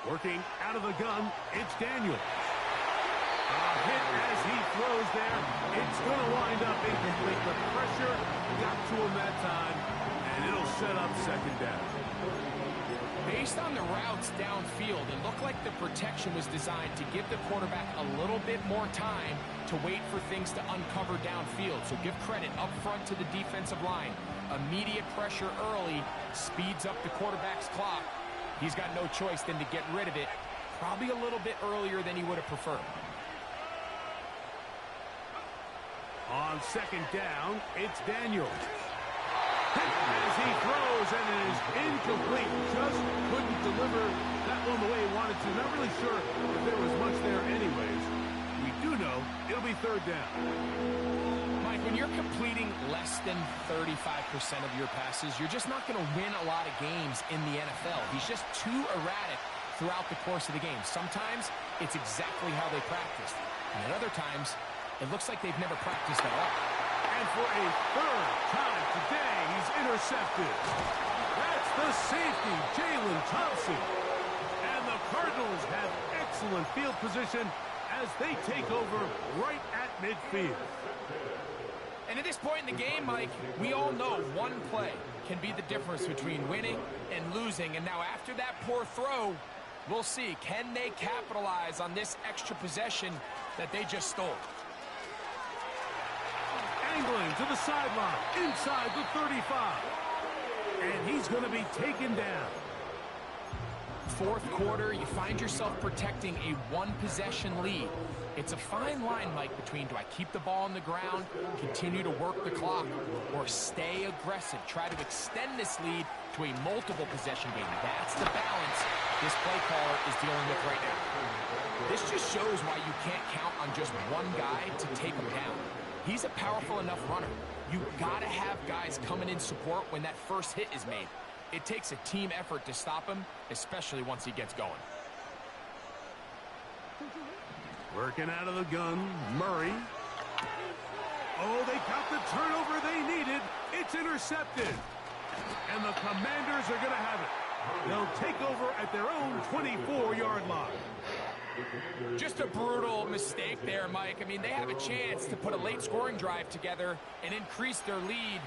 D: Working out of the gun, it's Daniel. A hit as he throws there. It's going to wind up incomplete. The pressure got to him that time, and it'll set up 2nd down.
E: Based on the routes downfield, it looked like the protection was designed to give the quarterback a little bit more time to wait for things to uncover downfield. So give credit up front to the defensive line. Immediate pressure early speeds up the quarterback's clock. He's got no choice than to get rid of it, probably a little bit earlier than he would have preferred.
D: On 2nd down, it's Daniel. As he throws, and it is incomplete. Just couldn't deliver that one the way he wanted to. Not really sure if there was much there anyways. We do know it'll be 3rd down.
E: Mike, when you're completing less than 35% of your passes, you're just not going to win a lot of games in the NFL. He's just too erratic throughout the course of the game. Sometimes it's exactly how they practiced. And at other times, it looks like they've never practiced at all.
D: And for a 3rd time today, he's intercepted. That's the safety, Jalen Thompson. And the Cardinals have excellent field position as they take over right at midfield.
E: And at this point in the game, Mike, we all know one play can be the difference between winning and losing. And now after that poor throw, we'll see, can they capitalize on this extra possession that they just stole?
D: Angling to the sideline, inside the 35. And he's going to be taken down.
E: 4th quarter, you find yourself protecting a 1-possession lead. It's a fine line, Mike, between do I keep the ball on the ground, continue to work the clock, or stay aggressive, try to extend this lead to a multiple possession game. That's the balance this play caller is dealing with right now. This just shows why you can't count on just one guy to take him down. He's a powerful enough runner. You've got to have guys coming in support when that first hit is made. It takes a team effort to stop him, especially once he gets going.
D: Working out of the gun, Murray. Oh, they got the turnover they needed. It's intercepted. And the Commanders are going to have it. They'll take over at their own 24-yard line.
E: Just a brutal mistake there, Mike. I mean, they have a chance to put a late scoring drive together and increase their lead.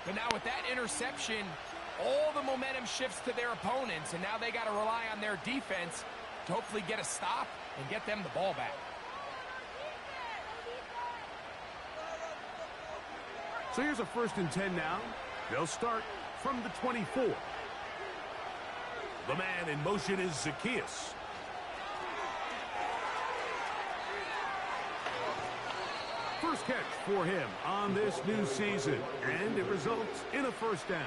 E: But now with that interception, all the momentum shifts to their opponents, and now they got to rely on their defense to hopefully get a stop and get them the ball back.
D: So here's a 1st and 10 now. They'll start from the 24. The man in motion is Zacchaeus. First catch for him on this new season, and it results in a 1st down.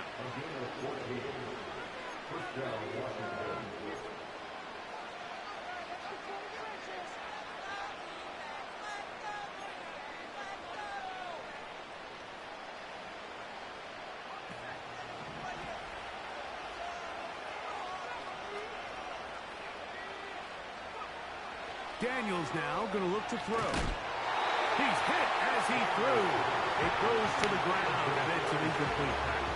D: Daniels now going to look to throw. He's hit as he threw. It goes to the ground, and it's an incomplete pass.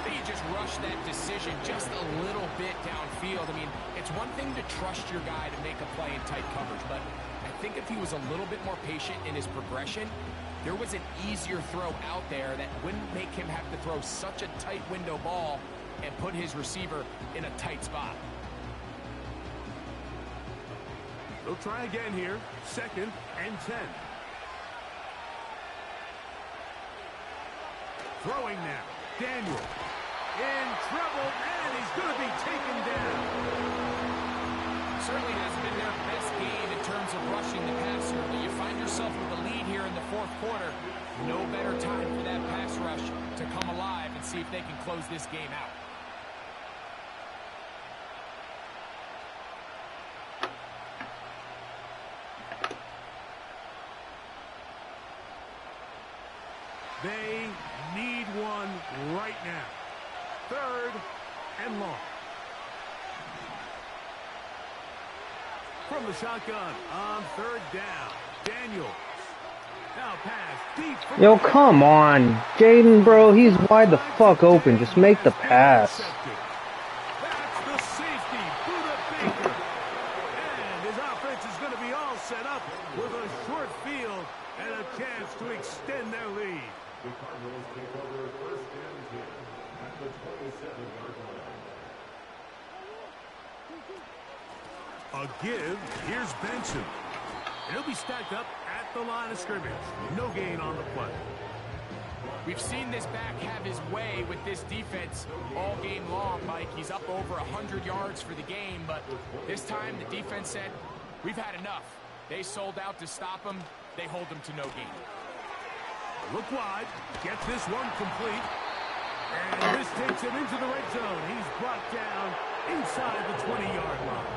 E: He just rushed that decision just a little bit downfield. I mean, it's one thing to trust your guy to make a play in tight coverage, but I think if he was a little bit more patient in his progression, there was an easier throw out there that wouldn't make him have to throw such a tight window ball and put his receiver in a tight spot.
D: They'll try again here. 2nd and 10. Throwing now. Daniel in trouble, and he's going to be taken down.
E: Certainly hasn't been their best game in terms of rushing the passer, but you find yourself with a lead here in the 4th quarter. No better time for that pass rush to come alive and see if they can close this game out.
D: They need one right now. 3rd and long. From the shotgun on 3rd down. Daniels. Now pass deep.
F: Yo, come on. Jaden, bro, he's wide the fuck open. Just make the pass.
D: That's the safety, Buda Baker. And his offense is going to be all set up with a short field and a chance to extend their lead.
G: The Cardinals take over 1st and 10 at the 27-yard line.
D: A give. Here's Benson. And he'll be stacked up at the line of scrimmage. No gain on the play.
E: We've seen this back have his way with this defense all game long, Mike. He's up over 100 yards for the game, but this time the defense said, we've had enough. They sold out to stop him. They hold him to no gain.
D: Look wide, gets this one complete, and this takes him into the red zone. He's brought down inside the 20-yard line.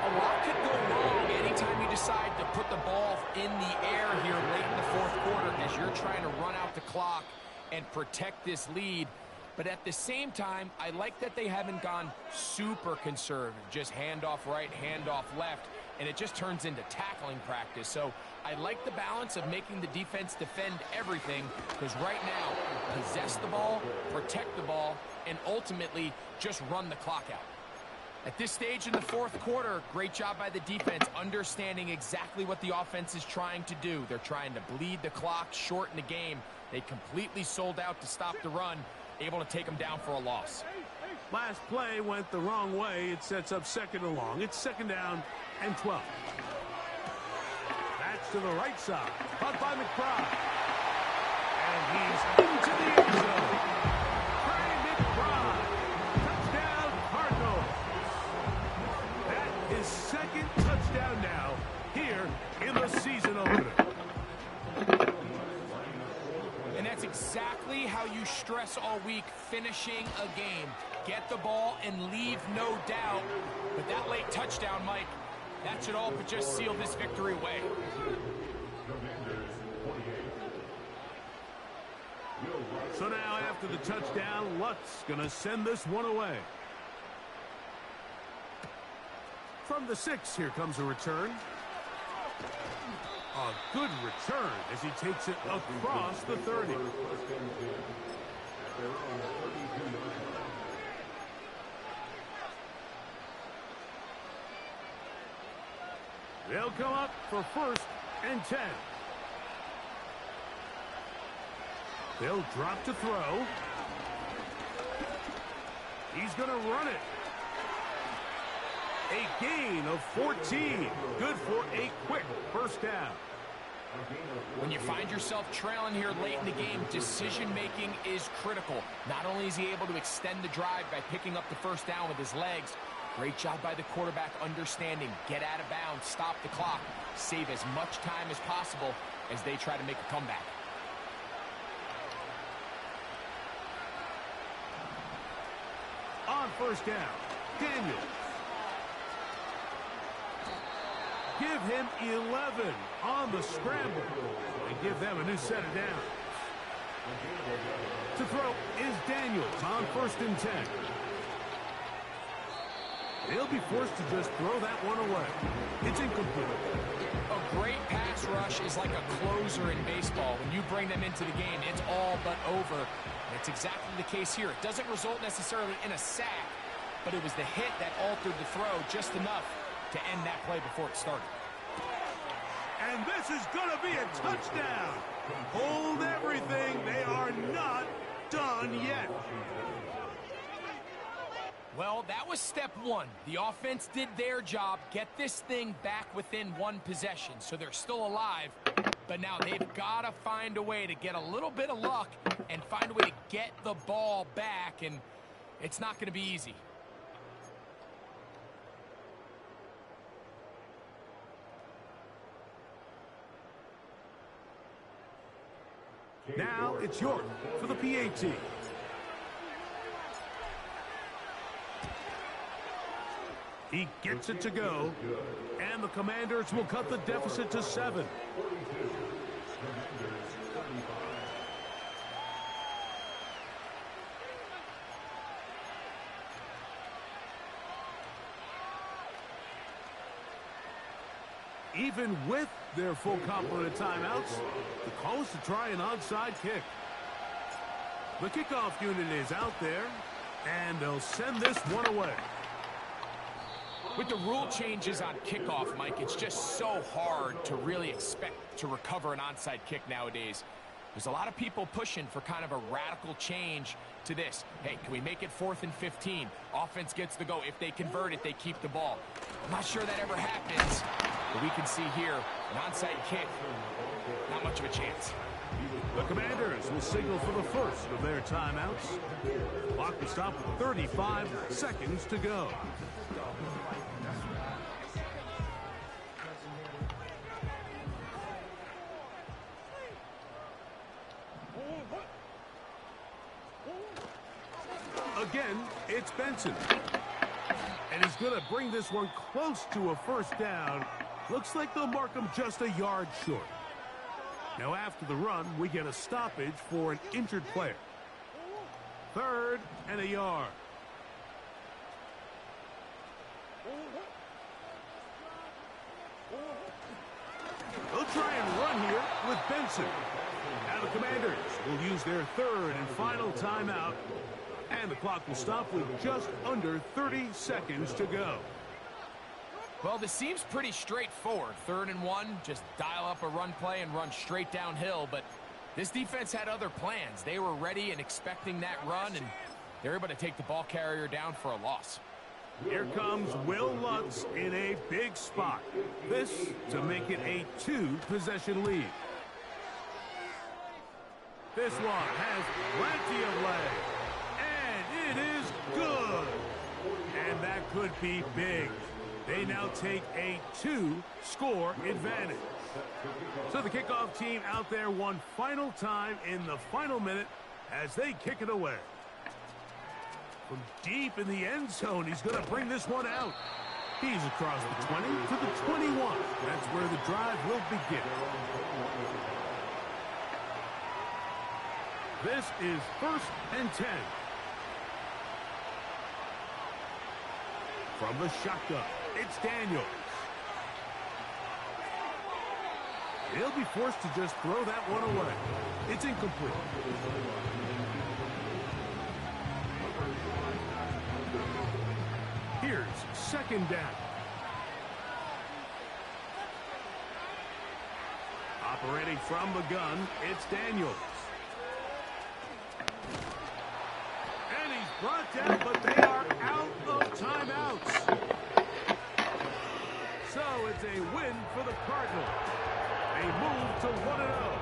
E: A lot could go wrong anytime you decide to put the ball in the air here late in the 4th quarter as you're trying to run out the clock and protect this lead. But at the same time, I like that they haven't gone super conservative, just handoff right, handoff left, and it just turns into tackling practice. So I like the balance of making the defense defend everything, because right now, possess the ball, protect the ball, and ultimately just run the clock out. At this stage in the 4th quarter, great job by the defense, understanding exactly what the offense is trying to do. They're trying to bleed the clock, shorten the game. They completely sold out to stop the run, able to take them down for a loss.
D: Last play went the wrong way. It sets up 2nd and long. It's 2nd down and 12. That's to the right side. Caught by McBride. And he's into the end zone. Trey McBride. Touchdown, Cardinals. That is 2nd touchdown now here in the season opener.
E: And that's exactly how you stress all week, finishing a game. Get the ball and leave no doubt. But that late touchdown, Mike, that should all but just seal this victory away.
D: So now after the touchdown, Luck's going to send this one away. From the 6, here comes a return. A good return as he takes it across the 30. They'll come up for 1st and 10. They'll drop to throw. He's going to run it. A gain of 14. Good for a quick first down.
E: When you find yourself trailing here late in the game, decision-making is critical. Not only is he able to extend the drive by picking up the first down with his legs, great job by the quarterback understanding, get out of bounds, stop the clock, save as much time as possible as they try to make a comeback.
D: On first down, Daniels. Give him 11 on the scramble and give them a new set of downs. To throw is Daniels on 1st and 10. They'll be forced to just throw that one away. It's incomplete.
E: A great pass rush is like a closer in baseball. When you bring them into the game, it's all but over. And it's exactly the case here. It doesn't result necessarily in a sack, but it was the hit that altered the throw just enough to end that play before it started.
D: And this is going to be a touchdown. Hold everything. They are not done yet.
E: Well, that was step one. The offense did their job, get this thing back within one possession, so they're still alive. But now they've got to find a way to get a little bit of luck and find a way to get the ball back, and it's not going to be easy.
D: Now it's York for the PAT. He gets it to go, and the Commanders will cut the deficit to 7. Even with their full complement of timeouts, the call is to try an onside kick. The kickoff unit is out there, and they'll send this one away.
E: With the rule changes on kickoff, Mike, it's just so hard to really expect to recover an onside kick nowadays. There's a lot of people pushing for kind of a radical change to this. Hey, can we make it 4th and 15? Offense gets the go. If they convert it, they keep the ball. I'm not sure that ever happens, but we can see here an onside kick, not much of a chance.
D: The Commanders will signal for the first of their timeouts. Clock will stop with 35 seconds to go. Again, it's Benson. And he's going to bring this one close to a first down. Looks like they'll mark him just a yard short. Now after the run, we get a stoppage for an injured player. 3rd and a yard. They'll try and run here with Benson. Now the Commanders will use their 3rd and final timeout. And the clock will stop with just under 30 seconds to go.
E: Well, this seems pretty straightforward. 3rd and 1, just dial up a run play and run straight downhill. But this defense had other plans. They were ready and expecting that run, and they're able to take the ball carrier down for a loss.
D: Here comes Will Lutz in a big spot. This to make it a 2-possession lead. This one has plenty of leg. And it is good. And that could be big. They now take a 2-score advantage. So the kickoff team out there one final time in the final minute as they kick it away. From deep in the end zone, he's going to bring this one out. He's across the 20 to the 21. That's where the drive will begin. This is 1st and 10. From the shotgun. It's Daniels. He'll be forced to just throw that one away. It's incomplete. Here's second down. Operating from the gun, it's Daniels. And he's brought down, but they are out of timeouts. So it's a win for the Cardinals. They move to 1-0.